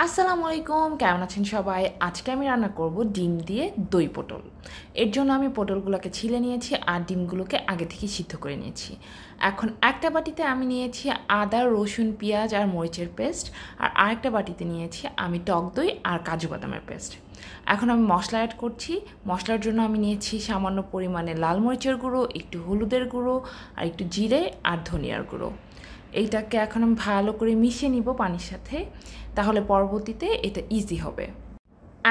আসসালামু আলাইকুম, কেমন আছেন সবাই? আজকে আমি রান্না করব ডিম দিয়ে দই পটল। এর জন্য আমি পটলগুলোকে ছিলে নিয়েছি আর ডিমগুলোকে আগে থেকে সিদ্ধ করে নিয়েছি। এখন একটা বাটিতে আমি নিয়েছি আদা, রসুন, পেঁয়াজ আর মরিচের পেস্ট, আর আরেকটা বাটিতে নিয়েছি আমি টক দই আর কাজু বাদামের পেস্ট। এখন আমি মশলা অ্যাড করছি। মশলার জন্য আমি নিয়েছি সামান্য পরিমাণে লাল মরিচের গুঁড়ো, একটু হলুদের গুঁড়ো আর একটু জিরে আর ধনিয়ার গুঁড়ো। এইটাকে এখন আমি ভালো করে মিশিয়ে নিব পানির সাথে, তাহলে পরবর্তীতে এটা ইজি হবে।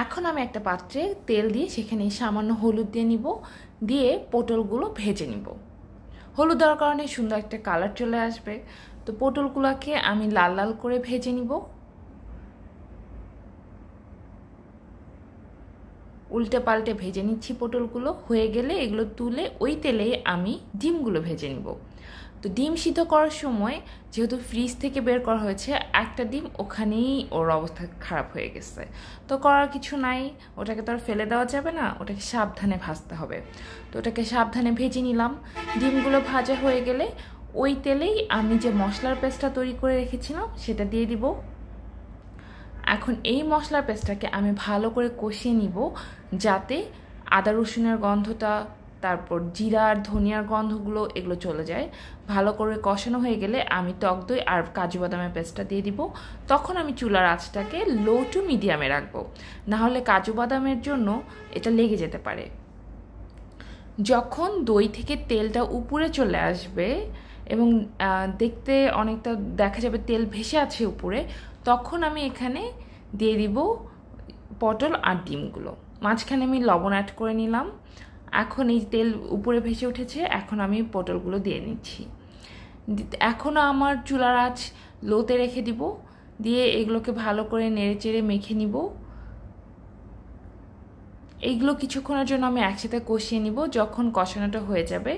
এখন আমি একটা পাত্রে তেল দিয়ে সেখানে সামান্য হলুদ দিয়ে নিব, দিয়ে পটলগুলো ভেজে নিব। হলুদ দেওয়ার কারণে সুন্দর একটা কালার চলে আসবে। তো পটলগুলোকে আমি লাল লাল করে ভেজে নিব। উল্টে পাল্টে ভেজে নিচ্ছি। পটলগুলো হয়ে গেলে এগুলো তুলে ওই তেলেই আমি ডিমগুলো ভেজে নিব। তো ডিম সিদ্ধ করার সময় যেহেতু ফ্রিজ থেকে বের করা হয়েছে, একটা ডিম ওখানেই ওর অবস্থা খারাপ হয়ে গেছে। তো করার কিছু নাই, ওটাকে তো আর ফেলে দেওয়া যাবে না, ওটাকে সাবধানে ভাজতে হবে। তো ওটাকে সাবধানে ভেজে নিলাম। ডিমগুলো ভাজা হয়ে গেলে ওই তেলেই আমি যে মশলার পেস্টটা তৈরি করে রেখেছিলাম সেটা দিয়ে দিব। এখন এই মশলার পেস্টটাকে আমি ভালো করে কষিয়ে নিব, যাতে আদা রসুনের গন্ধটা, তারপর জিরা আর ধনিয়ার গন্ধগুলো এগুলো চলে যায়। ভালো করে কষানো হয়ে গেলে আমি টক দই আর কাজু বাদামের পেস্টটা দিয়ে দিব। তখন আমি চুলার আঁচটাকে লো টু মিডিয়ামে রাখবো, নাহলে কাজু বাদামের জন্য এটা লেগে যেতে পারে। যখন দই থেকে তেলটা উপরে চলে আসবে এবং দেখতে অনেকটা দেখা যাবে তেল ভেসে আছে উপরে, তখন আমি এখানে দিয়ে দিব পটল আর ডিমগুলো। মাঝখানে আমি লবণ অ্যাড করে নিলাম। এখন এই তেল উপরে ভেসে উঠেছে, এখন আমি পটলগুলো দিয়ে নিচ্ছি। এখনও আমার চুলার আঁচ লোতে রেখে দিব, দিয়ে এগুলোকে ভালো করে নেড়ে চেড়ে মেখে নিব। এইগুলো কিছুক্ষণের জন্য আমি একসাথে কষিয়ে নিব। যখন কষানোটা হয়ে যাবে,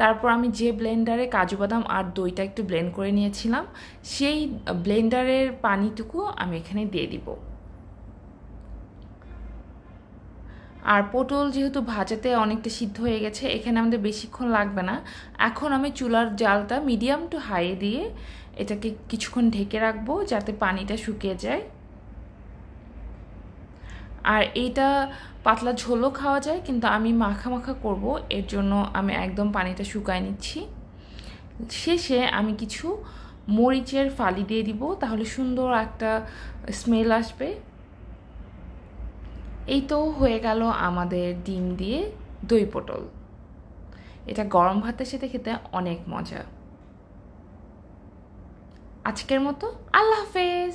তারপর আমি যে ব্লেন্ডারে কাজু বাদাম আর দইটা একটু ব্লেন্ড করে নিয়েছিলাম, সেই ব্লেন্ডারের পানিটুকু আমি এখানে দিয়ে দিব। আর পটল যেহেতু ভাজাতে অনেকটা সিদ্ধ হয়ে গেছে, এখানে আমাদের বেশিক্ষণ লাগবে না। এখন আমি চুলার জালটা মিডিয়াম টু হাই দিয়ে এটাকে কিছুক্ষণ ঢেকে রাখবো, যাতে পানিটা শুকিয়ে যায়। আর এইটা পাতলা ঝোলও খাওয়া যায়, কিন্তু আমি মাখা মাখা করব, এর জন্য আমি একদম পানিটা শুকায় নিচ্ছি। শেষে আমি কিছু মরিচের ফালি দিয়ে দিব, তাহলে সুন্দর একটা স্মেল আসবে। এই তো হয়ে গেল আমাদের ডিম দিয়ে দই পটল। এটা গরম ভাতের সাথে খেতে অনেক মজা। আজকের মতো আল্লাহ হাফেজ।